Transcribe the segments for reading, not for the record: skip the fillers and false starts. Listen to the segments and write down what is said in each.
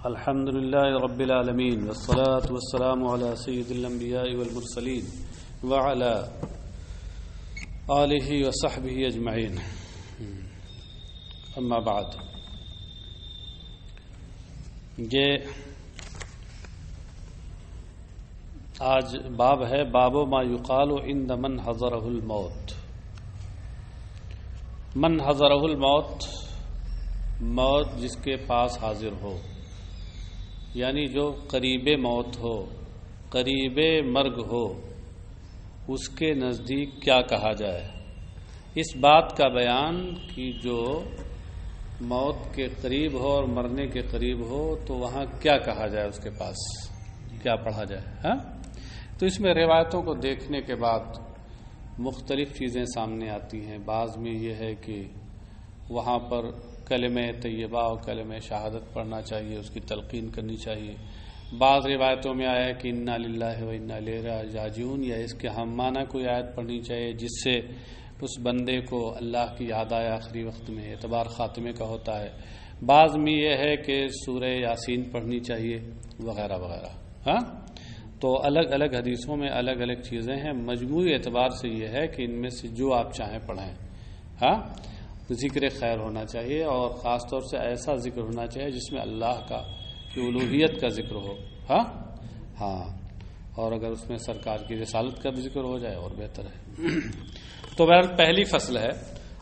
الحمد لله رب العالمين والصلاة والسلام على سيد الأنبياء والمرسلين وعلى آله وصحبه أجمعين أما بعد. یہ آج باب ہے باب ما یقال عند من حضرہ الموت. من حضرہ الموت، موت جس کے پاس حاضر ہو، یعنی جو قریب موت ہو، قریب مرگ ہو، اس کے نزدیک کیا کہا جائے. اس بات کا بیان کہ جو موت کے قریب ہو اور مرنے کے قریب ہو تو وہاں کیا کہا جائے، اس کے پاس کیا پڑھا جائے. تو اس میں روایتوں کو دیکھنے کے بعد مختلف چیزیں سامنے آتی ہیں. بعض میں یہ ہے کہ وہاں پر کلمہ طیبہ اور کلمہ شہادت پڑھنا چاہیے، اس کی تلقین کرنی چاہیے. بعض روایتوں میں آیا کہ انا للہ و انا الیہ راجعون، یا اس کے ہم معنی کوئی آیت پڑھنی چاہیے جس سے اس بندے کو اللہ کی یاد آئے آخری وقت میں، اعتبار خاتمے کا ہوتا ہے. بعض میں یہ ہے کہ سورہ یاسین پڑھنی چاہیے وغیرہ وغیرہ. تو الگ الگ حدیثوں میں الگ الگ چیزیں ہیں. مجموعی اعتبار سے یہ ہے کہ ان میں سے جو آپ چاہیں پڑھیں. ذکر خیر ہونا چاہیے، اور خاص طور سے ایسا ذکر ہونا چاہیے جس میں اللہ کا کی الوہیت کا ذکر ہو. اور اگر اس میں سرکار کی رسالت کا بھی ذکر ہو جائے اور بہتر ہے. تو بہرحال پہلی فصل ہے.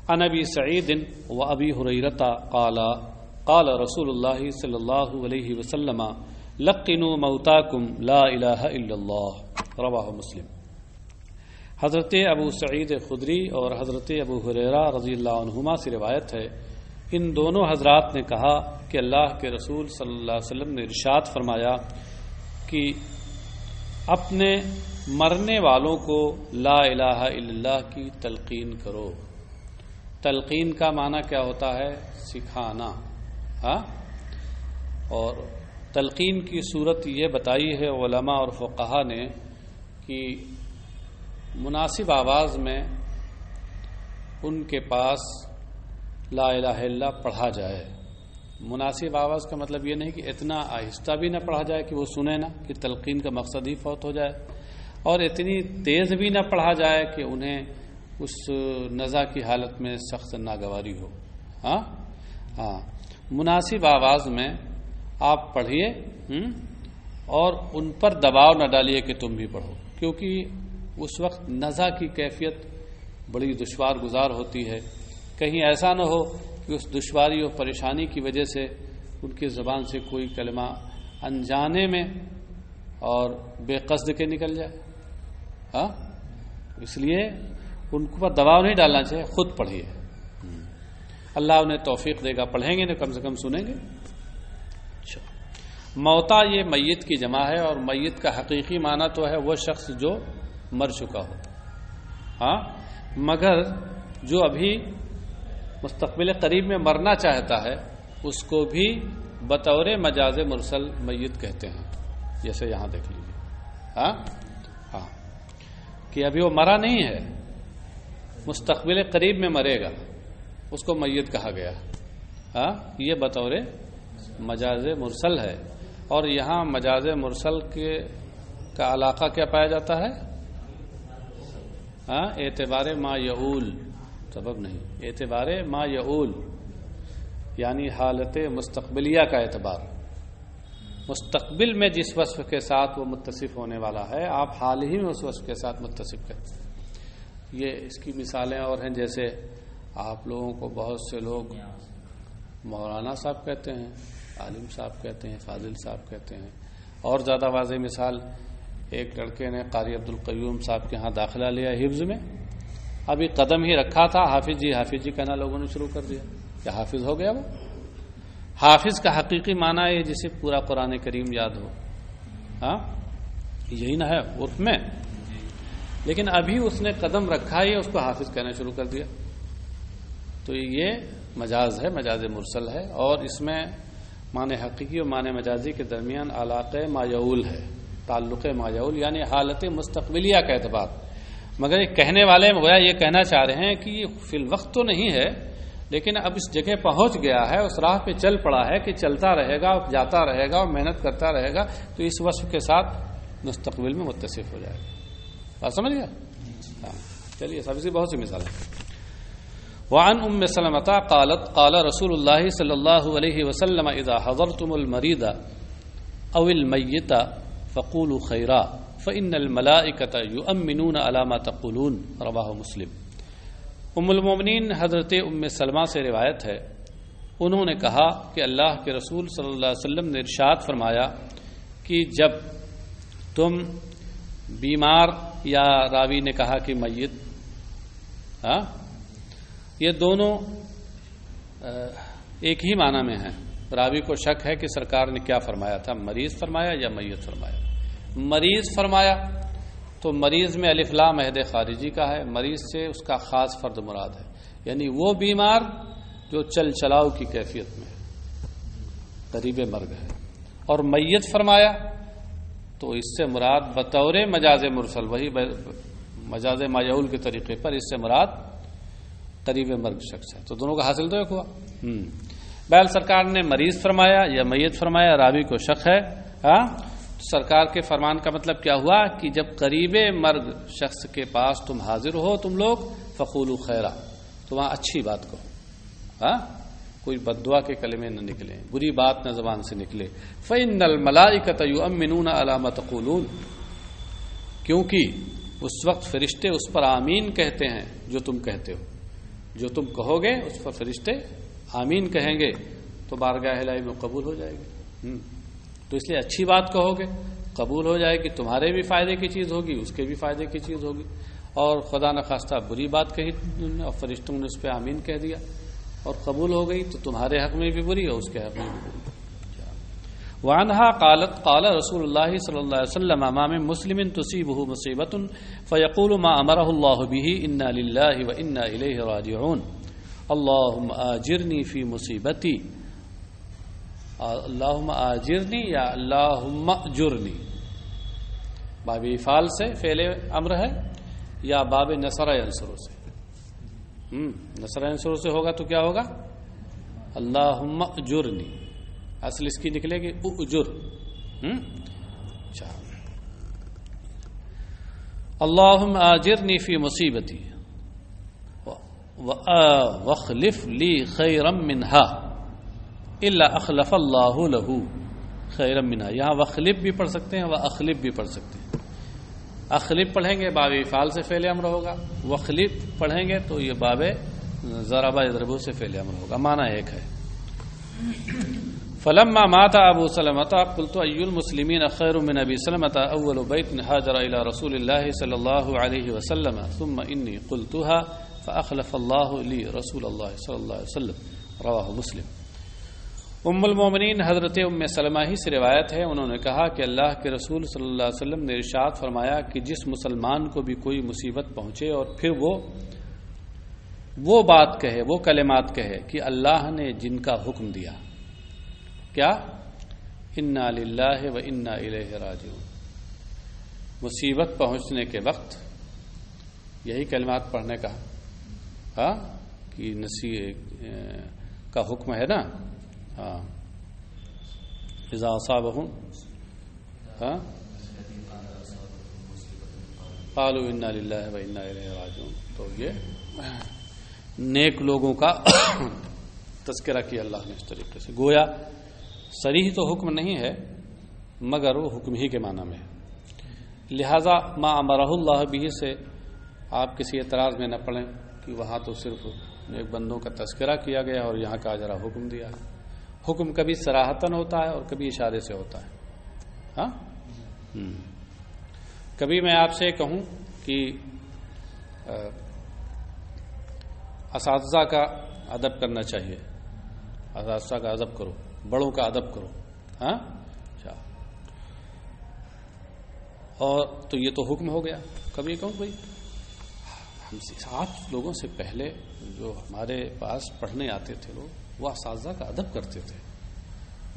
عن ابی سعید و ابی ہریرہ قال رسول اللہ صلی اللہ علیہ وسلم لقنوا موتاکم لا الہ الا اللہ، رواہ مسلم. حضرت ابو سعید خدری اور حضرت ابو ہریرہ رضی اللہ عنہما سے روایت ہے، ان دونوں حضرات نے کہا کہ اللہ کے رسول صلی اللہ علیہ وسلم نے ارشاد فرمایا کہ اپنے مرنے والوں کو لا الہ الا اللہ کی تلقین کرو. تلقین کا معنی کیا ہوتا ہے؟ سکھانا. اور تلقین کی صورت یہ بتائی ہے علماء اور فقہا نے کہ مناسب آواز میں ان کے پاس لا الہ الا اللہ پڑھا جائے. مناسب آواز کا مطلب یہ نہیں کہ اتنا آہستہ بھی نہ پڑھا جائے کہ وہ سنیں نہ، کہ تلقین کا مقصد ہی فوت ہو جائے، اور اتنی تیز بھی نہ پڑھا جائے کہ انہیں اس نزا کی حالت میں سخت ناگواری ہو. مناسب آواز میں آپ پڑھیے، اور ان پر دباؤ نہ ڈالیے کہ تم بھی پڑھو، کیونکہ اس وقت نزا کی کیفیت بڑی دشوار گزار ہوتی ہے. کہیں ایسا نہ ہو کہ اس دشواری اور پریشانی کی وجہ سے ان کی زبان سے کوئی کلمہ انجانے میں اور بے قصد کے نکل جائے. اس لیے ان پر دباؤ نہیں ڈالنا چاہیے، خود پڑھیے. اللہ انہیں توفیق دے گا، پڑھیں گے نہ کم سے کم سنیں گے. موتا یہ میت کی جمع ہے، اور میت کا حقیقی معنی تو ہے وہ شخص جو مر چکا ہو. مگر جو ابھی مستقبل قریب میں مرنا چاہتا ہے اس کو بھی بطور مجاز مرسل میت کہتے ہیں. جیسے یہاں دیکھ لیجیے کہ ابھی وہ مرا نہیں ہے، مستقبل قریب میں مرے گا، اس کو میت کہا گیا. یہ بطور مجاز مرسل ہے. اور یہاں مجاز مرسل کا علاقہ کیا پایا جاتا ہے؟ اعتبار ما یعول، سبب نہیں، اعتبار ما یعول، یعنی حالت مستقبلیہ کا اعتبار. مستقبل میں جس وصف کے ساتھ وہ متصف ہونے والا ہے، آپ حال ہی میں اس وصف کے ساتھ متصف کرتے ہیں. یہ اس کی مثالیں اور ہیں، جیسے آپ لوگوں کو بہت سے لوگ مولانا صاحب کہتے ہیں، عالم صاحب کہتے ہیں، فاضل صاحب کہتے ہیں. اور زیادہ واضح مثال، ایک لڑکے نے قاری عبدالقیوم صاحب کے ہاں داخلہ لیا حفظ میں، ابھی قدم ہی رکھا تھا، حافظ جی کہنا لوگوں نے شروع کر دیا. کیا حافظ ہو گیا وہ؟ حافظ کا حقیقی معنی ہے جسے پورا قرآن کریم یاد ہو. یہی نہ ہے عرف میں، لیکن ابھی اس نے قدم رکھا ہی اس کو حافظ کہنا شروع کر دیا. تو یہ مجاز ہے، مجاز مرسل ہے. اور اس میں معنی حقیقی اور معنی مجازی کے درمیان علاقہ مایعول ہے، تعلق مایعول، یعنی حالت مستقبلیہ کا اعتبار. مگر یہ کہنے والے گویا یہ کہنا چاہ رہے ہیں کہ یہ فی الوقت تو نہیں ہے، لیکن اب اس جگہ پہنچ گیا ہے، اس راہ پہ چل پڑا ہے کہ چلتا رہے گا اور جاتا رہے گا اور محنت کرتا رہے گا، تو اس وصف کے ساتھ مستقبل میں متصف ہو جائے گا. بات سمجھ گیا؟ ہاں چلیے، سب سے بہت سی مثال ہے. وعن ام سلمۃ قالت قال رسول اللہ صلی اللہ علیہ وسلم اذا حضرتم المریض او المیت فقولوا خیرا فإن الملائکۃ یؤمنون علی ما تقولون. رواہ مسلم. ام المومنین حضرت ام سلمہ سے روایت ہے، انہوں نے کہا کہ اللہ کے رسول صلی اللہ علیہ وسلم نے ارشاد فرمایا کہ جب تم بیمار، یا راوی نے کہا کہ میت، یہ دونوں ایک ہی معنی میں ہیں. راوی کو شک ہے کہ سرکار نے کیا فرمایا تھا، مریض فرمایا یا میت فرمایا. مریض فرمایا تو مریض میں الف لام عہد خارجی کا ہے، مریض سے اس کا خاص فرد مراد ہے، یعنی وہ بیمار جو چل چلاؤ کی کیفیت میں قریب مرگ ہے. اور میت فرمایا تو اس سے مراد بطور مجاز مرسل، وہی مجاز مایعول کے طریقے پر، اس سے مراد قریب مرگ شخص ہے. تو دونوں کا حاصل تو ایک ہوا. بہرحال سرکار نے مریض فرمایا یا میت فرمایا، راوی کو شک ہے. سرکار کے فرمان کا مطلب کیا ہوا کہ جب قریب مرگ شخص کے پاس تم حاضر ہو تم لوگ، فقولوا خیرا، تو وہاں اچھی بات کہو، کوئی بد دعا کے کلمے نہ نکلیں، بری بات نہ زبان سے نکلے. فإن الملائکۃ یؤمنون علی ما تقولون، کیونکہ اس وقت فرشتے اس پر آمین کہتے ہیں جو تم کہتے ہو. جو تم کہو گے اس پر فرشتے آمین کہیں گے تو بارگاہ الہی میں قبول ہو جائے گی. تو اس لیے اچھی بات کہو گے، قبول ہو جائے گی، تمہارے بھی فائدے کی چیز ہوگی، اس کے بھی فائدے کی چیز ہوگی. اور خدا نخواستہ بری بات کہی اور فرشتوں نے اس پہ آمین کہہ دیا اور قبول ہو گئی، تو تمہارے حق میں بھی بری اور اس کے حق میں بھی بری. وعنہا قالت قال رسول اللہ صلی اللہ علیہ وسلم ما من مسلم تصیبہ مصیبۃ فیقول ما امرہ اللہ بہ انا للہ وانا الیہ راجعون اللہم آجرنی فی مصیبتی. اللہم آجرنی یا اللہم اجرنی، باب افعال سے فعل امر ہے یا باب نصر ینصر سے؟ نصر ینصر سے ہوگا تو کیا ہوگا؟ اللہم اجرنی، اصل اس کی نکلے گی اجر. اللہم آجرنی فی مصیبتی واخلف لی خیرا منہا الا اخلف اللہ لہ خیرا منہا. یہاں وخلف بھی پڑھ سکتے ہیں واخلف بھی پڑھ سکتے ہیں. اخلف پڑھیں گے باب افعال سے فعل امر ہوگا، وخلف پڑھیں گے تو یہ باب ضرب یضرب سے فعل امر ہوگا، معنی ایک ہے. فلما مات ابو سلمۃ قلت ای المسلمین خیر من ابی سلمۃ اول بیت هاجر الى رسول اللہ صلی اللہ علیہ وسلم ثم انی قلتها فاخلف اللہ لی رسول اللہ صلی اللہ علیہ وسلم. رواہ مسلم. ام المومنین حضرت ام سلمہ ہی سے روایت ہے، انہوں نے کہا کہ اللہ کے رسول صلی اللہ علیہ وسلم نے ارشاد فرمایا کہ جس مسلمان کو بھی کوئی مصیبت پہنچے اور پھر وہ بات کہے، وہ کلمات کہے کہ اللہ نے جن کا حکم دیا، کیا؟ انا للہ و انا الیہ راجعون. مصیبت پہنچنے کے وقت یہی کلمات پڑھنے کا کہ کا حکم ہے نا. اذا اصابہم قالوا انا للہ و انا الیہ راجعون. تو یہ نیک لوگوں کا تذکرہ کیا اللہ نے اس طریقے سے، گویا صریح تو حکم نہیں ہے مگر وہ حکم ہی کے معنی میں ہے. لہذا ما امرہ اللہ بھی سے آپ کسی اعتراض میں نہ پڑیں کہ وہاں تو صرف نیک بندوں کا تذکرہ کیا گیا اور یہاں کا ذرا حکم دیا. حکم کبھی صراحتاً ہوتا ہے اور کبھی اشارے سے ہوتا ہے. کبھی میں آپ سے کہوں کہ اساتذہ کا ادب کرنا چاہیے، اساتذہ کا ادب کرو، بڑوں کا ادب کرو، اور تو یہ تو حکم ہو گیا. کبھی کہوں بھائی ہم 7 لوگوں سے پہلے جو ہمارے پاس پڑھنے آتے تھے وہ اساتذہ کا ادب کرتے تھے،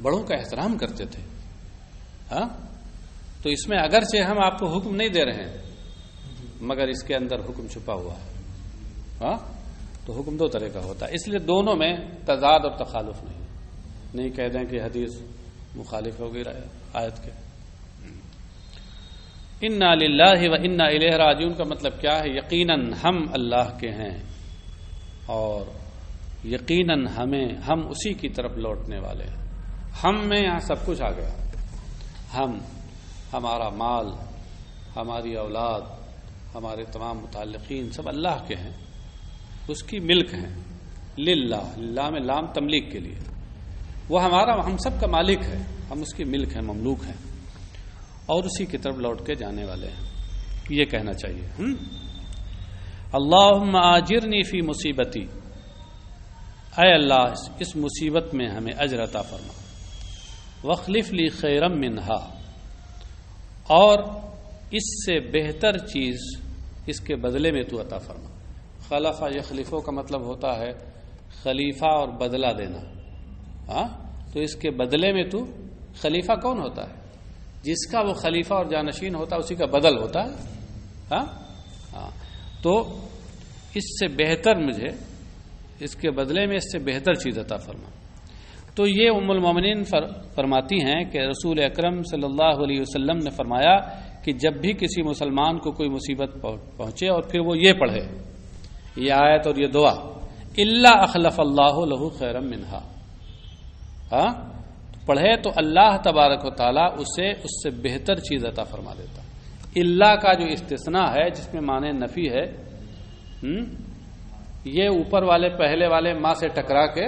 بڑوں کا احترام کرتے تھے. تو اس میں اگرچہ ہم آپ کو حکم نہیں دے رہے ہیں مگر اس کے اندر حکم چھپا ہوا ہے. تو تو حکم دو طرح کا ہوتا ہے، اس لیے دونوں میں تضاد اور تخالف نہیں کہہ دیں کہ حدیث مخالف ہوگی آیت کے۔ انا للہ و انا الیہ راجعون کا مطلب کیا ہے؟ یقیناً ہم اللہ کے ہیں اور یقیناً ہم اسی کی طرف لوٹنے والے ہیں۔ ہم میں یہاں سب کچھ آ گیا، ہمارا مال، ہماری اولاد، ہمارے تمام متعلقین سب اللہ کے ہیں، اس کی ملک ہیں۔ للہ میں لام تملیک کے لیے، وہ ہم سب کا مالک ہے، ہم اس کی ملک ہیں، مملوک ہیں، اور اسی کی طرف لوٹ کے جانے والے ہیں، یہ کہنا چاہیے۔ اللہم آجرنی فی مصیبتی، اے اللہ اس مصیبت میں ہمیں اجر عطا فرما، واخلف لی خیرا منہا، اور اس سے بہتر چیز اس کے بدلے میں تو عطا فرما۔ خلفہ یخلفو کا مطلب ہوتا ہے خلیفہ اور بدلہ دینا، تو اس کے بدلے میں تو، خلیفہ کون ہوتا ہے؟ جس کا وہ خلیفہ اور جانشین ہوتا ہے، اسی کا بدل ہوتا ہے۔ تو اس سے بہتر مجھے، اس کے بدلے میں اس سے بہتر چیز عطا فرما۔ تو یہ ام المومنین فرماتی ہیں کہ رسول اکرم صلی اللہ علیہ وسلم نے فرمایا کہ جب بھی کسی مسلمان کو کوئی مصیبت پہنچے اور پھر وہ یہ پڑھے، یہ آیت اور یہ دعا، الا اخلف اللہ لہ خیرا منہا، پڑھے تو اللہ تبارک و تعالی اسے اس سے بہتر چیز عطا فرما دیتا۔ اللہ کا جو استثناء ہے جس میں معنی نفی ہے، یہ اوپر والے پہلے والے ماں سے ٹکرا کے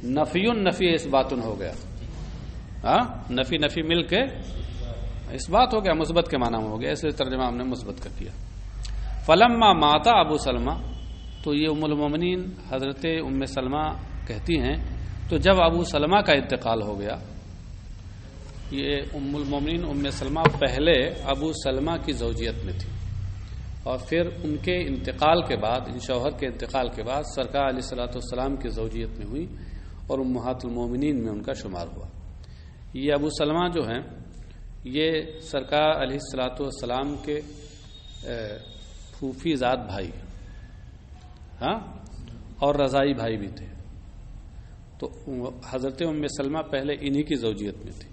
نفی اس باتن ہو گیا، نفی مل کے اس بات ہو گیا، مثبت کے معنی میں ہو گیا، اس لیے ترجمہ ہم نے مثبت کر دیا۔ فلما ماتا ابو سلمہ، تو یہ ام المومنین حضرت ام سلمہ کہتی ہیں تو جب ابو سلمہ کا انتقال ہو گیا، یہ ام المومنین ام سلمہ پہلے ابو سلمہ کی زوجیت میں تھی، اور پھر ان کے انتقال کے بعد، ان شوہر کے انتقال کے بعد سرکار علیہ الصلوۃ والسلام کی زوجیت میں ہوئی اور امہات المومنین میں ان کا شمار ہوا۔ یہ ابو سلمہ جو ہیں یہ سرکار علیہ الصلوۃ والسلام کے پھوپھی زاد بھائی، اور رضائی بھائی بھی تھے، تو حضرت ام سلمہ پہلے انہی کی زوجیت میں تھی،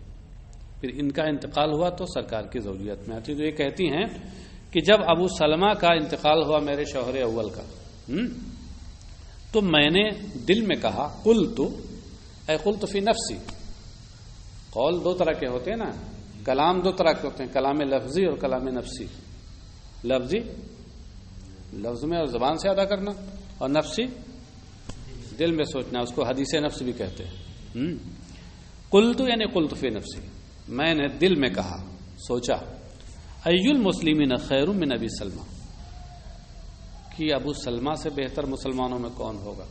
پھر ان کا انتقال ہوا تو سرکار کی زوجیت میں آتی۔ تو یہ کہتی ہیں کہ جب ابو سلمہ کا انتقال ہوا میرے شوہر اول کا، تو میں نے دل میں کہا، قلت فی نفسی، قول دو طرح کے ہوتے ہیں نا، کلام دو طرح کے ہوتے ہیں، کلام لفظی اور کلام نفسی۔ لفظی لفظ میں اور زبان سے ادا کرنا، اور نفسی دل میں سوچنا، اس کو حدیث نفس بھی کہتے ہیں۔ قلت یعنی قلت فی نفسی، میں نے دل میں کہا، سوچا، ای المسلمین خیر من ابی سلمہ، کہ ابو سلمہ سے بہتر مسلمانوں میں کون ہوگا؟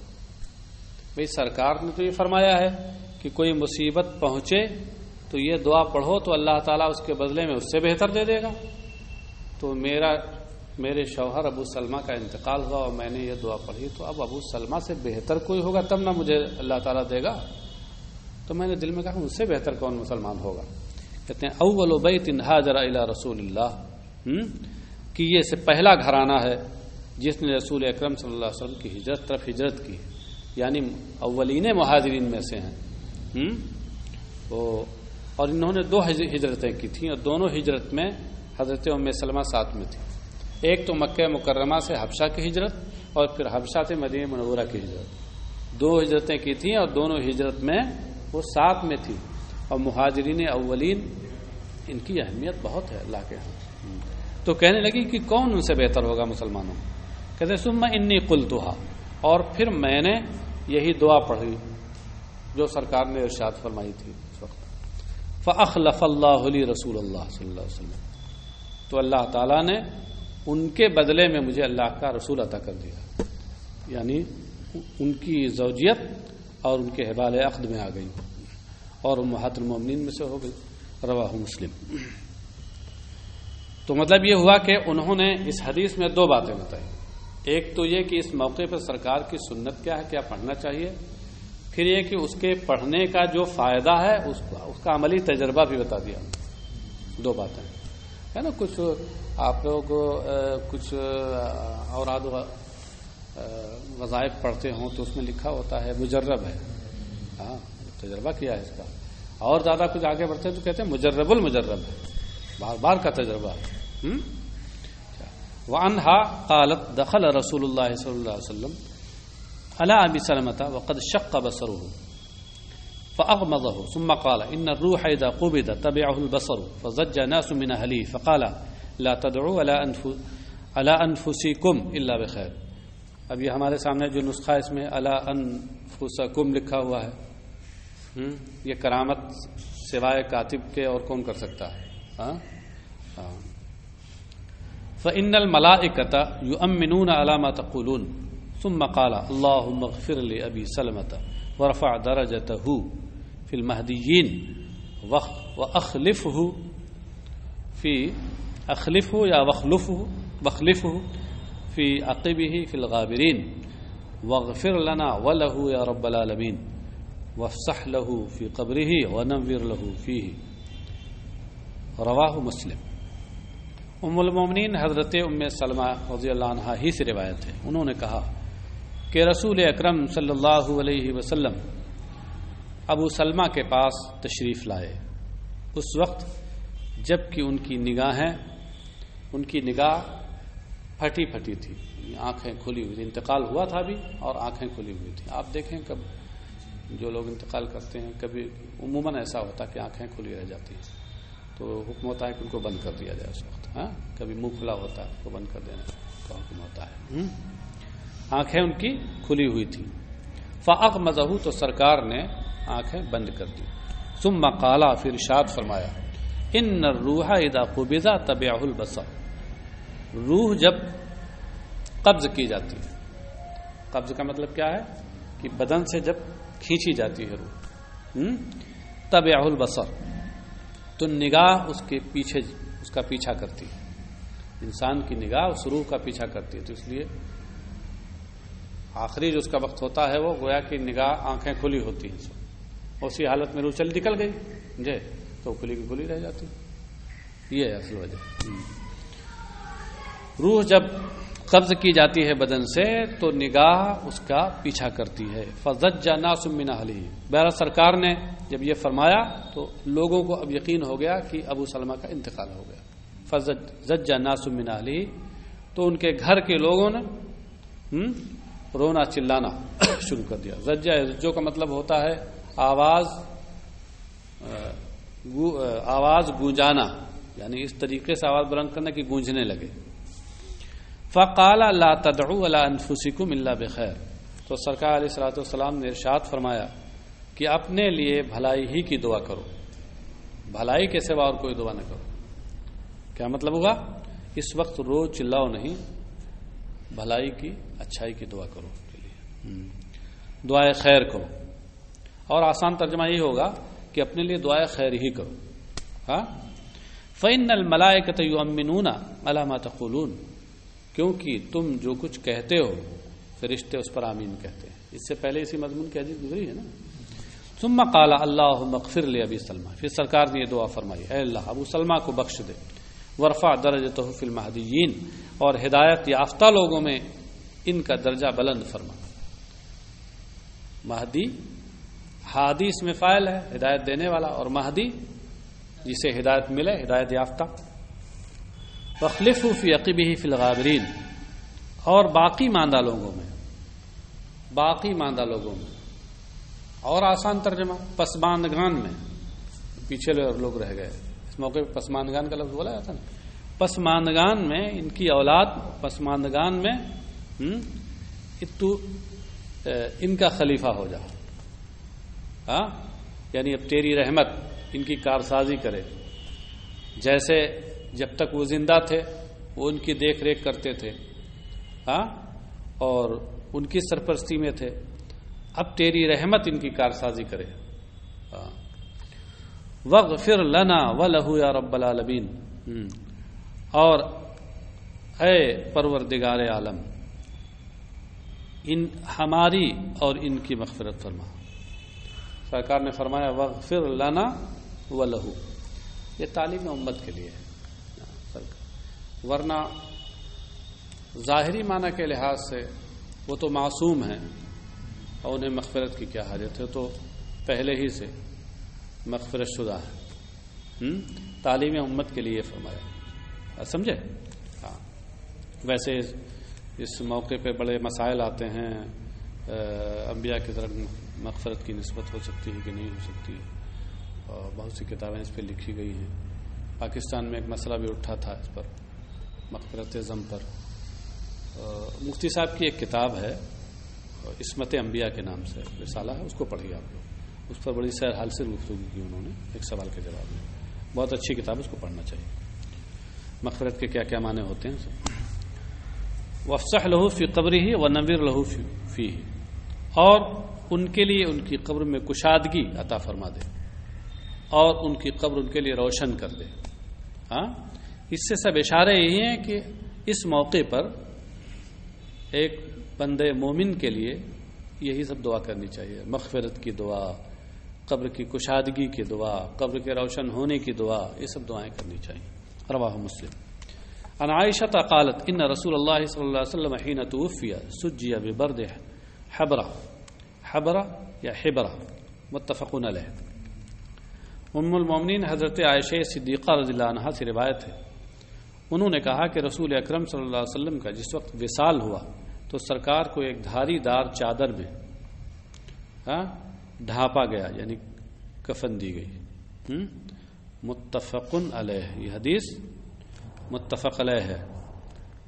بھئی سرکار نے تو یہ فرمایا ہے کہ کوئی مصیبت پہنچے تو یہ دعا پڑھو تو اللہ تعالیٰ اس کے بدلے میں اس سے بہتر دے دے گا۔ تو میرے شوہر ابو سلمہ کا انتقال ہوا اور میں نے یہ دعا پڑھی، تو اب ابو سلمہ سے بہتر کوئی ہوگا تب نہ مجھے اللہ تعالیٰ دے گا۔ تو میں نے دل میں کہا مجھ سے بہتر کون مسلمان ہوگا؟ کہتے ہیں اول بیت ہاجر الی رسول اللہ، کہ یہ سے پہلا گھرانہ ہے جس نے رسول اکرم صلی اللہ علیہ وسلم کی طرف ہجرت کی، یعنی اولین مہاجرین میں سے ہیں۔ اور انہوں نے 2 ہجرتیں کی تھیں، اور دونوں ہجرت میں حضرت ام سلمہ ساتھ میں تھی۔ ایک تو مکہ مکرمہ سے حبشہ کی ہجرت، اور پھر حبشہ سے مدینہ منورہ کی ہجرت، 2 ہجرتیں کی تھیں، اور دونوں ہجرت میں وہ ساتھ میں تھی۔ اور مہاجرین اولین ان کی اہمیت بہت ہے اللہ کے ہاں۔ تو کہنے لگی کہ کون ان سے بہتر ہوگا مسلمانوں؟ کہتے ثم انی قلتھا، اور پھر میں نے یہی دعا پڑھی جو سرکار نے ارشاد فرمائی تھی اس وقت، فاخلف اللہ لی رسول اللہ صلی اللہ علیہ وسلم، تو اللہ تعالیٰ نے ان کے بدلے میں مجھے اللہ کا رسول عطا کر دیا، یعنی ان کی زوجیت اور ان کے حبال عقد میں آ گئی اور امہات المومنین میں سے ہو گئی۔ رواہ مسلم۔ تو مطلب یہ ہوا کہ انہوں نے اس حدیث میں 2 باتیں بتائی، ایک تو یہ کہ اس موقع پر سرکار کی سنت کیا ہے، کیا پڑھنا چاہیے، پھر یہ کہ اس کے پڑھنے کا جو فائدہ ہے اس کا عملی تجربہ بھی بتا دیا۔ 2 باتیں ہے نا، کچھ آپ لوگ کچھ اوراد وظائف پڑھتے ہوں تو اس میں لکھا ہوتا ہے مجرب ہے. ہاں تجربہ کیا ہے اس کا. اور زیادہ کچھ آگے بڑھتے ہیں تو کہتے ہیں مجرب المجرب ہے, بار بار کا تجربہ. وعنها قالت دخل رسول الله صلی اللہ علیہ وسلم على ابي سلمة وقد شق بصره فاغمضه ثم قال ان الروح اذا قبض تبعه البصر فزج ناس من اهله فقال لا تدعوا على انفسكم الا بخير. اب یہ ہمارے سامنے جو نسخہ اس میں على انفسکم لکھا ہوا ہے, یہ کرامت سوائے کاتب کے اور کون کر سکتا ہے؟ ہاں فإن الملائكة يؤمنون على ما تقولون. ثم قال اللهم اغفر لأبي سلمة ورفع درجته في المهديين واخلفه في عقبه في الغابرين واغفر لنا وله يا رب العالمين وافسح له في قبره وننور له فيه. رواہ مسلم. ام المومنین حضرت ام سلمہ رضی اللہ عنہا ہی سے روایت ہے, انہوں نے کہا کہ رسول اکرم صلی اللہ علیہ وسلم ابو سلمہ کے پاس تشریف لائے اس وقت جب کہ ان کی نگاہ پھٹی پھٹی تھی, آنکھیں کھلی ہوئی تھی. انتقال ہوا تھا بھی اور آنکھیں کھلی ہوئی تھیں. آپ دیکھیں کب جو لوگ انتقال کرتے ہیں کبھی عموماً ایسا ہوتا ہے کہ آنکھیں کھلی رہ جاتی ہیں, تو حکم ہوتا ہے کہ ان کو بند کر دیا جائے اس وقت. ہاں کبھی منہ کھلا ہوتا ہے اس کو بند کر دینے کا حکم ہوتا ہے. آنکھیں ان کی کھلی ہوئی تھی. فاغمضہ تو سرکار نے آنکھیں بند کر دی. ثم قال پھر ارشاد فرمایا ان الروح اذا قبض تبعه البصر. روح جب قبض کی جاتی ہے, قبض کا مطلب کیا ہے کہ بدن سے جب کھینچی جاتی ہے روح, تبعه البصر تو نگاہ اس کے پیچھے اس کا پیچھا کرتی ہے. انسان کی نگاہ اس روح کا پیچھا کرتی ہے, تو اس لیے آخری جو اس کا وقت ہوتا ہے وہ گویا کہ نگاہ آنکھیں کھلی ہوتی ہیں, اسی حالت میں روح چل نکل گئی جے تو کھلی کی کھلی رہ جاتی. یہ ہے اصل وجہ. روح جب قبض کی جاتی ہے بدن سے تو نگاہ اس کا پیچھا کرتی ہے. فزج ناس من اہلہ. بہرحال سرکار نے جب یہ فرمایا تو لوگوں کو اب یقین ہو گیا کہ ابو سلمہ کا انتقال ہو گیا. فزج ناس من اہلہ تو ان کے گھر کے لوگوں نے رونا چلانا شروع کر دیا. زجو کا مطلب ہوتا ہے آواز گونجانا, یعنی اس طریقے سے آواز بلند کرنا کہ گونجنے لگے. فقال لا تدعوا على انفسكم الا بخير. تو سرکار علیہ الصلوۃ والسلام نے ارشاد فرمایا کہ اپنے لیے بھلائی ہی کی دعا کرو, بھلائی کے سوا اور کوئی دعا نہ کرو. کیا مطلب ہوگا؟ اس وقت روز چلاؤ نہیں, بھلائی کی اچھائی کی دعا کرو, دعائے خیر کرو. اور آسان ترجمہ یہ ہوگا کہ اپنے لیے دعائے خیر ہی کرو. ہاں فإن الملائکۃ یؤمنون علی ما تقولون. کیونکہ تم جو کچھ کہتے ہو فرشتے اس پر آمین کہتے ہیں. اس سے پہلے اسی مضمون کی حدیث گزری ہے نا. ثم قال اللهم اغفر لأبي سلمہ. پھر سرکار نے یہ دعا فرمائی, اے اللہ ابو سلمہ کو بخش دے. ورفع درجتہ فی المہدیین. اور ہدایت یافتہ لوگوں میں ان کا درجہ بلند فرما. مہدی ہادی اس میں فاعل ہے, ہدایت دینے والا, اور مہدی جسے ہدایت ملے, ہدایت یافتہ. وَاخْلِفْهُ فِي عَقِبِهِ فِي الْغَابِرِينَ. اور باقی ماندہ لوگوں میں, باقی ماندہ لوگوں میں. اور آسان ترجمہ پسماندگان میں, پیچھے لوگ رہ گئے. اس موقع پہ پسماندگان کا لفظ بولا جاتا نا. پسماندگان میں ان کی اولاد, پسماندگان میں تو ان کا خلیفہ ہو جا. ہاں یعنی اب تیری رحمت ان کی کارسازی کرے. جیسے جب تک وہ زندہ تھے وہ ان کی دیکھ ریکھ کرتے تھے, ہاں, اور ان کی سرپرستی میں تھے. اب تیری رحمت ان کی کارسازی کرے. وَاغْفِرْ لَنَا وَلَهُ يَا رَبَّ الْعَالَمِينَ. اور اے پروردگار عالم, ان ہماری اور ان کی مغفرت فرما. سرکار نے فرمایا وَاغْفِرْ لَنَا وَلَهُ. یہ تعلیم امت کے لیے ہے. ورنہ ظاہری معنی کے لحاظ سے وہ تو معصوم ہیں اور انہیں مغفرت کی کیا حاجت ہے، تو پہلے ہی سے مغفرت شدہ ہے۔ تعلیم امت کے لیے فرمایا، سمجھے؟ ہاں، ویسے اس موقع پہ بڑے مسائل آتے ہیں، انبیاء کی طرف مغفرت کی نسبت ہو سکتی ہے کہ نہیں ہو سکتی، اور بہت سی کتابیں اس پہ لکھی گئی ہیں۔ پاکستان میں ایک مسئلہ بھی اٹھا تھا اس پر، مغفرت ذنب پر۔ مفتی صاحب کی ایک کتاب ہے عصمت انبیاء کے نام سے رسالہ ہے، اس کو پڑھیے آپ لوگ، اس پر بڑی سیر حال سے گفتگو کی انہوں نے ایک سوال کے جواب میں۔ بہت اچھی کتاب، اس کو پڑھنا چاہیے، مغفرت کے کیا کیا معنی ہوتے ہیں۔ وافسح لہ فی قبرہ ونور لہ فیہ، اور ان کے لیے ان کی قبر میں کشادگی عطا فرما دے اور ان کی قبر ان کے لیے روشن کر دے۔ ہاں، اس سے سب اشارے یہی ہیں کہ اس موقع پر ایک بندے مومن کے لیے یہی سب دعا کرنی چاہیے، مغفرت کی دعا، قبر کی کشادگی کی دعا، قبر کے روشن ہونے کی دعا، یہ سب دعائیں کرنی چاہیے۔ رواہ مسلم۔ عن عائشہ قالت ان رسول اللہ صلی اللہ علیہ وسلم حين توفی سجی ببرد حبرہ یا حبرہ، متفق علیہ۔ ام المومنین حضرت عائشہ صدیقہ رضی اللہ عنہا سے روایت ہے، انہوں نے کہا کہ رسول اکرم صلی اللہ علیہ وسلم کا جس وقت وصال ہوا تو سرکار کو ایک دھاری دار چادر میں ڈھانپا گیا، یعنی کفن دی گئی۔ متفق علیہ، یہ حدیث متفق علیہ ہے،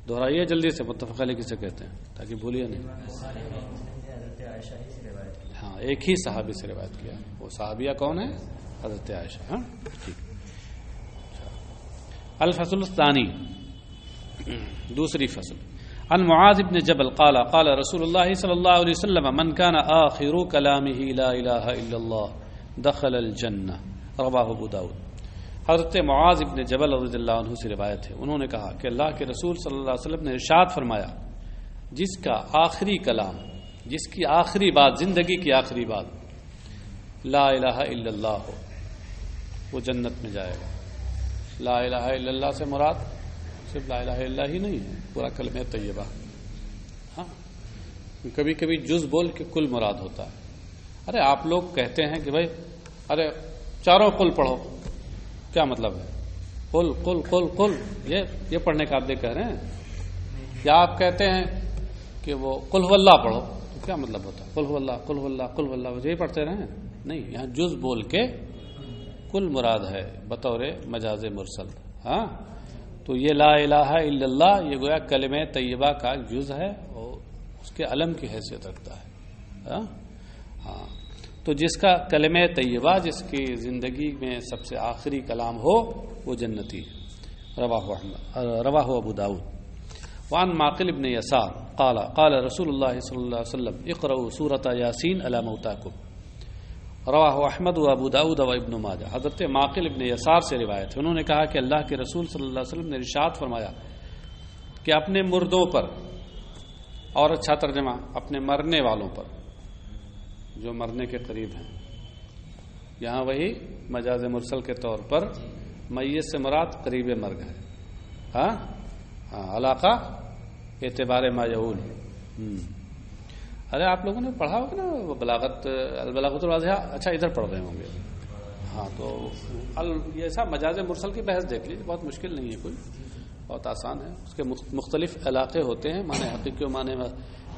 دہرائیے جلدی سے، متفق علیہ کسے کہتے ہیں تاکہ بھولیے نہیں۔ ہاں، ایک ہی صحابی سے روایت کیا، وہ صحابیہ کون ہے؟ حضرت عائشہ۔ ہاں ٹھیک۔ الفصل الثانی، دوسری فصل۔ عن معاذ بن جبل قال قال رسول اللہ صلی اللہ علیہ وسلم من كان آخر کلامہ لا الہ الا اللہ دخل الجنہ، رواہ ابو داؤد۔ حضرت معاذ بن جبل رضی اللہ عنہ سے روایت ہے، انہوں نے کہا کہ اللہ کے رسول صلی اللہ علیہ وسلم نے ارشاد فرمایا، جس کا آخری کلام، جس کی آخری بات، زندگی کی آخری بات لا الہ الا اللہ ہو، وہ جنت میں جائے گا۔ لا الہ الا اللہ سے مراد صرف لا الہ الا اللہ ہی نہیں ہے، پورا کلمہ طیبہ۔ ہاں، کبھی کبھی جز بول کے کل مراد ہوتا ہے۔ ارے آپ لوگ کہتے ہیں کہ بھائی ارے چاروں قل پڑھو، کیا مطلب ہے؟ قل قل قل قل، یہ پڑھنے کا آپ دیکھ کہہ رہے ہیں؟ یا آپ کہتے ہیں کہ وہ قل هو اللہ پڑھو، تو کیا مطلب ہوتا ہے؟ قل هو اللہ قل هو اللہ قل هو اللہ، یہی پڑھتے رہیں؟ نہیں، یہاں جز بول کے کل مراد ہے بطور مجاز مرسل۔ ہاں، تو یہ لا الہ الا اللہ یہ گویا کلمہ طیبہ کا جز ہے اور اس کے علم کی حیثیت رکھتا ہے۔ ہاں، تو جس کا کلمہ طیبہ، جس کی زندگی میں سب سے آخری کلام ہو، وہ جنتی ہے۔ رواہ ابو داؤد۔ وعن معقل ابن یسار قال قال رسول اللہ صلی اللہ علیہ وسلم اقرؤوا سورۃ یاسین علی موتاکم، رواہ احمد و ابو داؤد و ابن ماجہ۔ حضرت معقل ابن یسار سے روایت ہے، انہوں نے کہا کہ اللہ کے رسول صلی اللہ علیہ وسلم نے ارشاد فرمایا کہ اپنے مردوں پر، اور اچھا ترجمہ اپنے مرنے والوں پر، جو مرنے کے قریب ہیں، یہاں وہی مجاز مرسل کے طور پر میت سے مراد قریب مرگ ہے۔ ہاں ہاں، علاقہ اعتبار ما یعول۔ ارے آپ لوگوں نے پڑھا ہوگا نا بلاغت، البلاغت الواضحہ، اچھا ادھر پڑھ رہے ہوں گے۔ ہاں، تو یہ ایسا مجاز مرسل کی بحث دیکھ لیجیے، بہت مشکل نہیں ہے، کوئی بہت آسان ہے۔ اس کے مختلف علاقے ہوتے ہیں، معنی حقیقی و معنی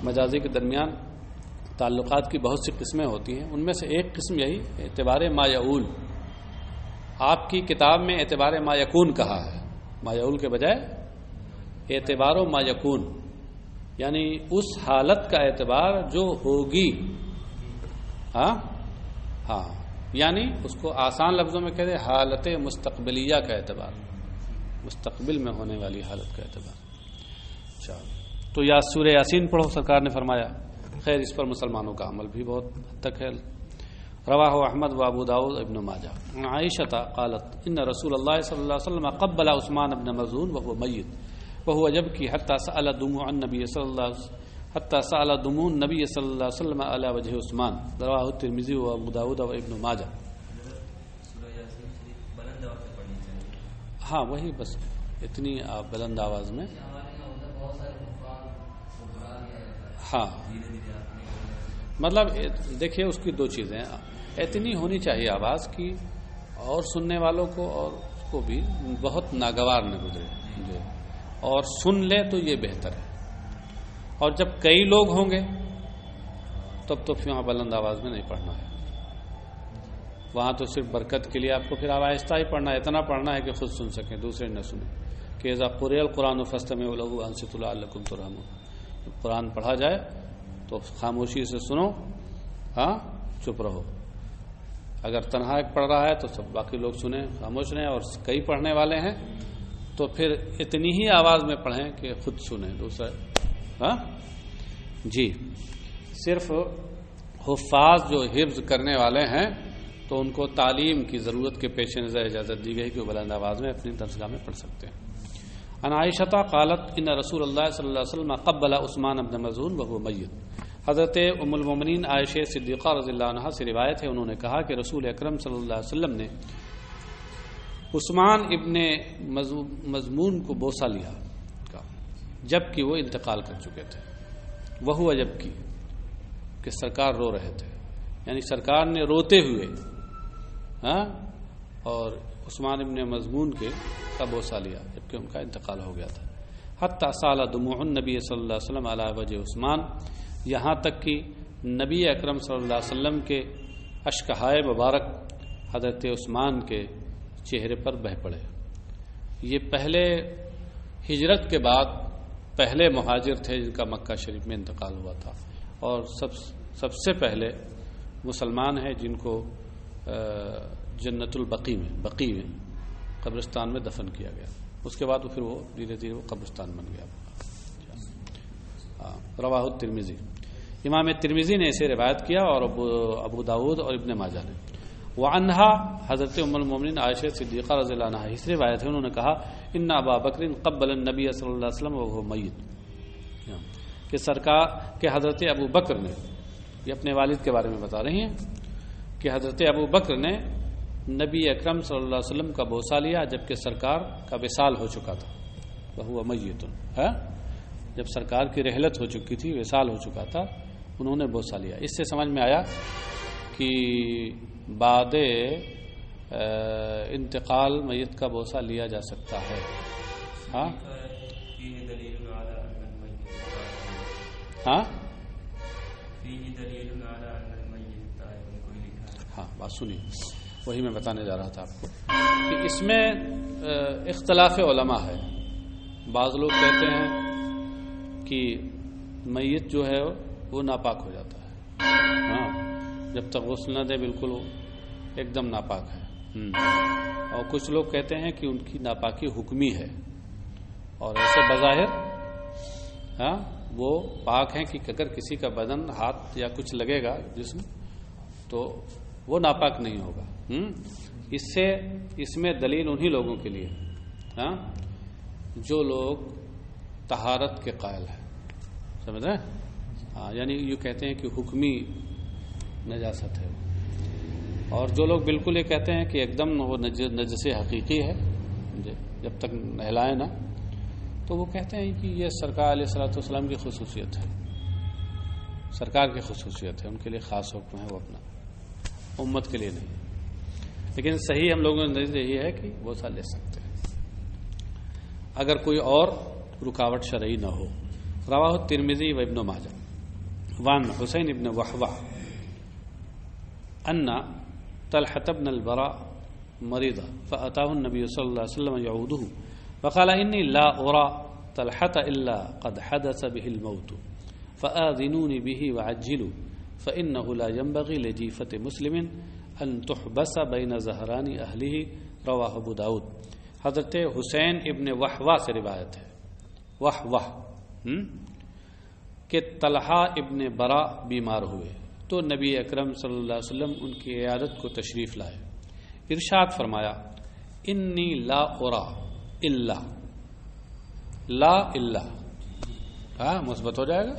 مجازی کے درمیان تعلقات کی بہت سی قسمیں ہوتی ہیں، ان میں سے ایک قسم یہی اعتبار ما یعول۔ آپ کی کتاب میں اعتبار ما یکون کہا ہے، ما یعول کے بجائے اعتبار ما یکون، یعنی اس حالت کا اعتبار جو ہوگی۔ ہاں ہاں، یعنی اس کو آسان لفظوں میں کہتے ہیں حالت مستقبلیہ کا اعتبار، مستقبل میں ہونے والی حالت کا اعتبار۔ اچھا، تو یا سورہ یاسین پڑھو، سرکار نے فرمایا۔ خیر، اس پر مسلمانوں کا عمل بھی بہت حد تک ہے۔ رواہ احمد و ابو داؤد ابن ماجہ۔ عائشہ قالت ان رسول اللہ صلی اللہ علیہ وسلم قبل عثمان بن مظعون وهو میت وهو يبكي حتى سأل دموع النبي صلی اللہ حتى سأل دموع النبي صلی اللہ علیہ وسلم على وجه عثمان، رواه الترمذی و ابو داؤد و ابن ماجہ۔ ہاں، وہی بس اتنی آپ بلند آواز میں۔ ہاں مطلب دیکھیے اس کی دو چیزیں اتنی ہونی چاہیے آواز کی اور سننے والوں کو اور اس کو بھی بہت ناگوار نہ گزرے جو اور سن لے تو یہ بہتر ہے. اور جب کئی لوگ ہوں گے تب تو پھر وہاں بلند آواز میں نہیں پڑھنا ہے. وہاں تو صرف برکت کے لیے آپ کو پھر آہستہ ہی پڑھنا ہے, اتنا پڑھنا ہے کہ خود سن سکیں دوسرے نہ سنیں. کہ اذا قرئ القرآن فاستمعوا له وانصتوا لعلکم ترحمون. جب قرآن پڑھا جائے تو خاموشی سے سنو, ہاں چپ رہو. اگر تنہا ایک پڑھ رہا ہے تو سب باقی لوگ سنیں خاموش رہیں, اور کئی پڑھنے والے ہیں تو پھر اتنی ہی آواز میں پڑھیں کہ خود سنیں دوسرا. ہاں جی, صرف حفاظ جو حفظ کرنے والے ہیں تو ان کو تعلیم کی ضرورت کے پیش نظر اجازت دی گئی کہ وہ بلند آواز میں اپنی درسگاہ میں پڑھ سکتے ہیں. عن عائشہ قالت ان رسول اللہ صلی اللہ علیہ وسلم قبل عثمان بن مظعون وهو میت. حضرت ام المومنین عائشہ صدیقہ رضی اللہ عنہا سے روایت ہے, انہوں نے کہا کہ رسول اکرم صلی اللہ علیہ وسلم نے عثمان ابن مظعون کو بوسہ لیا جبکہ وہ انتقال کر چکے تھے. وہ جبکہ کہ سرکار رو رہے تھے, یعنی سرکار نے روتے ہوئے اور عثمان ابن مظعون کے کا بوسہ لیا جبکہ ان کا انتقال ہو گیا تھا. حتی سال دموع النبی صلی اللہ علیہ وسلم علی وجہ عثمان, یہاں تک کہ نبی اکرم صلی اللہ علیہ وسلم کے اشکہائے مبارک حضرت عثمان کے چہرے پر بہہ پڑے. یہ پہلے ہجرت کے بعد پہلے مہاجر تھے جن کا مکہ شریف میں انتقال ہوا تھا, اور سب سے پہلے مسلمان ہیں جن کو جنت البقی میں بقی میں قبرستان میں دفن کیا گیا. اس کے بعد پھر وہ دھیرے دھیرے وہ قبرستان بن گیا. رواہ الترمذی, امام ترمذی نے اسے روایت کیا اور ابو داود اور ابن ماجہ نے. وعنہا, حضرت ام المومنین عائشہ صدیقہ رضی اللہ عنہا اس روایت ہے, انہوں نے کہا ان ابا بکر قبل النبی صلی اللہ علیہ وسلم وهو میت, کہ سرکار کہ حضرت ابو بکر نے, یہ اپنے والد کے بارے میں بتا رہی ہیں کہ حضرت ابو بکر نے نبی اکرم صلی اللہ علیہ وسلم کا بوسہ لیا جبکہ سرکار کا وصال ہو چکا تھا. وهو میت ہے, جب سرکار کی رحلت ہو چکی تھی, وصال ہو چکا تھا, انہوں نے بوسہ لیا. اس سے سمجھ میں آیا کہ بعد انتقال میت کا بوسہ لیا جا سکتا ہے. ہاں ہاں ہاں بات سنی, وہی میں بتانے جا رہا تھا آپ کو کہ اس میں اختلاف علماء ہے. بعض لوگ کہتے ہیں کہ میت جو ہے وہ ناپاک ہو جاتا ہے, ہاں جب تک غسل نہ دے بالکل ایک دم ناپاک ہے. اور کچھ لوگ کہتے ہیں کہ ان کی ناپاکی حکمی ہے, اور ایسے بظاہر ہاں وہ پاک ہیں کہ اگر کسی کا بدن ہاتھ یا کچھ لگے گا جسم تو وہ ناپاک نہیں ہوگا. اس میں دلیل انہی لوگوں کے لیے ہاں جو لوگ طہارت کے قائل ہیں, سمجھ رہے ہیں, ہاں یعنی یہ کہتے ہیں کہ حکمی نجاست ہے. اور جو لوگ بالکل یہ کہتے ہیں کہ ایک دم وہ نجس حقیقی ہے جب تک نہلائے نہ, تو وہ کہتے ہیں کہ یہ سرکار علیہ الصلوۃ والسلام کی خصوصیت ہے, سرکار کی خصوصیت ہے, ان کے لیے خاص حکم ہے, وہ اپنا امت کے لیے نہیں. لیکن صحیح ہم لوگوں نے نظر یہی ہے کہ وہ سا لے سکتے ہیں اگر کوئی اور رکاوٹ شرعی نہ ہو. رواہ الترمذی و ابن ماجہ وعن حسین ابن وحوہ ان طلحة بن البراء مريض فأتاه النبي صلى الله عليه وسلم يعوده فقال إني لا أرى طلحة إلا قد حدث به الموت فآذنوني به وعجلوا فإنه لا ينبغي لجيفة مسلم أن تحبس بين زهران أهله. رواه ابو داود. حضرت حسین ابن وحوہ سے روایت ہے, وحوہ کہ طلحہ ابن برا بیمار ہوئے تو نبی اکرم صلی اللہ علیہ وسلم ان کی عیادت کو تشریف لائے. ارشاد فرمایا انی لا ارا الا, لا الا ہاں مثبت ہو جائے گا.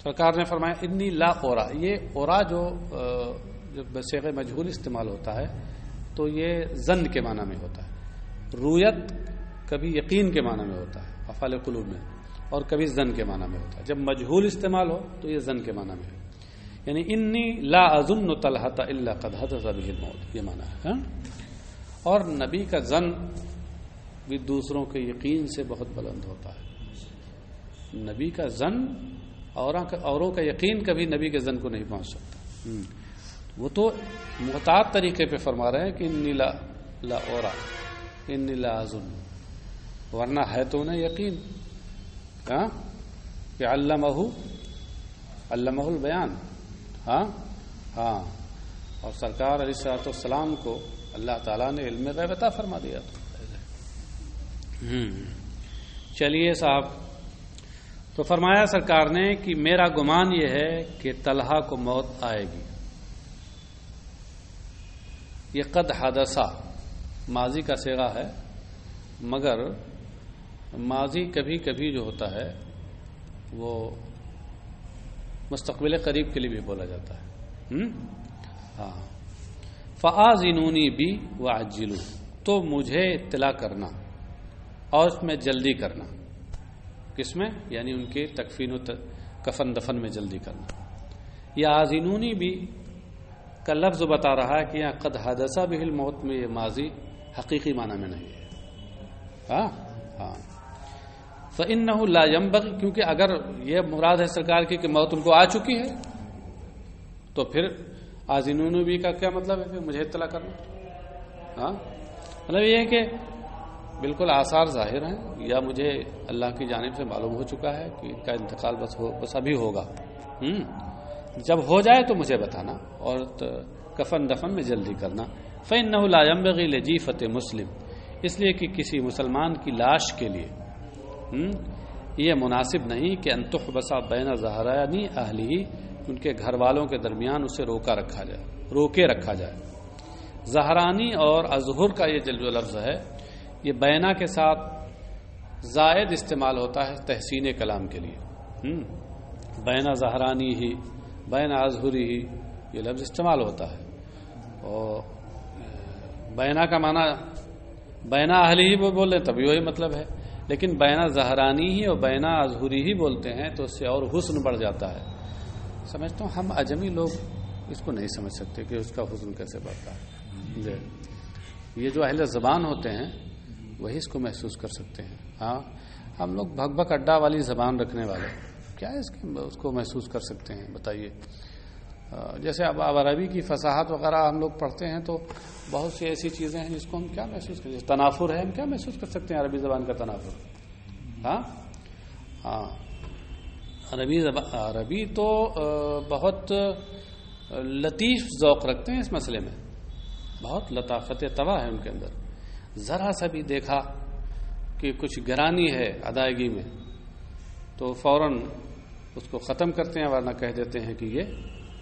سرکار نے فرمایا انی لا اورا, یہ اورا جو بصیغہ مجہول استعمال ہوتا ہے تو یہ ظن کے معنی میں ہوتا ہے. رویت کبھی یقین کے معنی میں ہوتا ہے افعال قلوب میں, اور کبھی زن کے معنی میں ہوتا ہے. جب مجہول استعمال ہو تو یہ زن کے معنی میں ہے. یعنی انی لا اظن طلحۃ الا قد حدث به الموت، یہ معنی ہے. اور نبی کا زن بھی دوسروں کے یقین سے بہت بلند ہوتا ہے. نبی کا زن اوروں کا یقین کبھی نبی کے زن کو نہیں پہنچ سکتا. وہ تو محتاط طریقے پہ فرما رہے ہیں کہ انی لا اورا انی لا اظن، ورنہ ہے تو انہیں یقین کہ علمہ البیان. ہاں اور سرکار علیہ الصلوۃ والسلام کو اللہ تعالیٰ نے علم غیب عطا فرما دیا. چلیے صاحب، تو فرمایا سرکار نے کہ میرا گمان یہ ہے کہ طلحہ کو موت آئے گی. یہ قد حدثا ماضی کا صیغہ ہے، مگر ماضی کبھی کبھی جو ہوتا ہے وہ مستقبل قریب کے لیے بھی بولا جاتا ہے. ہاں، فآذنونی بی وعجلوا، تو مجھے اطلاع کرنا اور اس میں جلدی کرنا. کس میں؟ یعنی ان کے تکفین و کفن دفن میں جلدی کرنا. یہ آذنونی بھی کا لفظ بتا رہا ہے کہ یہاں قد حدث بہ الموت میں یہ ماضی حقیقی معنی میں نہیں ہے. ہاں فإنہ لا ينبغی، کیونکہ اگر یہ مراد ہے سرکار کی کہ موت ان کو آ چکی ہے تو پھر آذنونی بھی کا کیا مطلب ہے کہ مجھے اطلاع کرنا؟ مطلب یہ ہے کہ بالکل آثار ظاہر ہیں، یا مجھے اللہ کی جانب سے معلوم ہو چکا ہے کہ ان کا انتقال بس ابھی ہوگا. جب ہو جائے تو مجھے بتانا اور کفن دفن میں جلدی کرنا. فإنہ لا ينبغی لجیفۃ مسلم، اس لیے کہ کسی مسلمان کی لاش کے لیے یہ مناسب نہیں کہ ان تحبس بین ظہرانی اہلہ، ان کے گھر والوں کے درمیان اسے روکے رکھا جائے. ظہرانی اور اظہر کا یہ جو لفظ ہے یہ بینا کے ساتھ زائد استعمال ہوتا ہے تحسین کلام کے لیے. بینا ظہرانی ہی بینا اظہری ہی یہ لفظ استعمال ہوتا ہے. اور بینا کا معنی بینا اہلی ہی وہ بول رہے ہیں تبھی وہی مطلب ہے، لیکن بینا ظہرانی ہی اور بینا اظہری ہی بولتے ہیں تو اس سے اور حسن بڑھ جاتا ہے. سمجھتا ہوں ہم عجمی لوگ اس کو نہیں سمجھ سکتے کہ اس کا حسن کیسے بڑھتا ہے. یہ جو اہل زبان ہوتے ہیں وہی اس کو محسوس کر سکتے ہیں. ہاں، ہم لوگ بھگ بھگ اڈا والی زبان رکھنے والے کیا اس کو محسوس کر سکتے ہیں؟ بتائیے. جیسے اب عربی کی فصاحت وغیرہ ہم لوگ پڑھتے ہیں تو بہت سی ایسی چیزیں ہیں جس کو ہم کیا محسوس کریں. جیسے تنافر ہے، ہم کیا محسوس کر سکتے ہیں عربی زبان کا تنافر؟ عربی تو بہت لطیف ذوق رکھتے ہیں اس مسئلے میں، بہت لطافت طبع ہے ان کے اندر. ذرا سا بھی دیکھا کہ کچھ گرانی ہے ادائیگی میں تو فوراً اس کو ختم کرتے ہیں، ورنہ کہہ دیتے ہیں کہ یہ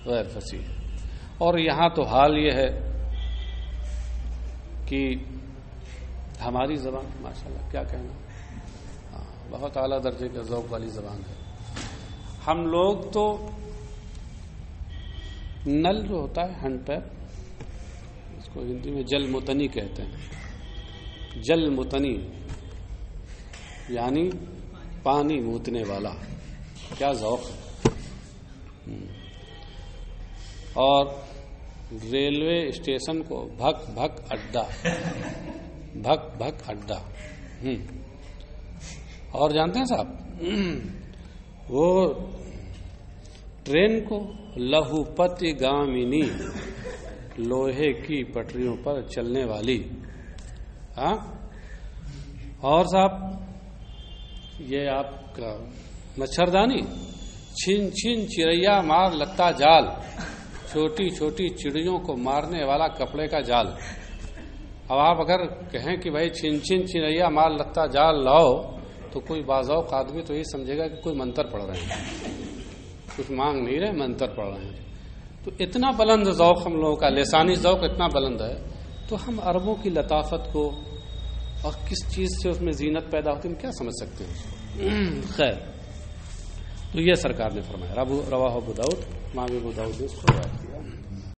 غیر فصیح ہے. اور یہاں تو حال یہ ہے کہ ہماری زبان ماشاءاللہ کیا کہنا، بہت اعلیٰ درجے کا ذوق والی زبان ہے. ہم لوگ تو نل جو ہوتا ہے ہینڈ پیر، اس کو ہندی میں جل متنی کہتے ہیں. جل متنی یعنی پانی موتنے والا، کیا ذوق ہے. اور ریلوے اسٹیشن کو بھک بھک اڈا، بھک بھک اڈا. اور جانتے ہیں صاحب وہ ٹرین کو لہو پتی گامینی، لوہے کی پٹریوں پر چلنے والی. اور صاحب یہ آپ کا مچھردانی، چھن چھن چڑیا مار لتا جال، چھوٹی چھوٹی چڑیوں کو مارنے والا کپڑے کا جال. اب آپ اگر کہیں کہ بھائی چھن چھن چڑیا مار لتا جال لاؤ تو کوئی باذوق آدمی تو یہ سمجھے گا کہ کوئی منتر پڑھ رہے ہیں، کچھ مانگ نہیں رہے، منتر پڑھ رہے ہیں. تو اتنا بلند ذوق ہم لوگوں کا، لسانی ذوق اتنا بلند ہے، تو ہم عربوں کی لطافت کو اور کس چیز سے اس میں زینت پیدا ہوتی ہے ہم کیا سمجھ سکتے ہیں. خیر، تو یہ سرکار نے فرمایا. رواہ ابو داؤد، امام ابو داؤد نے اس کو روایت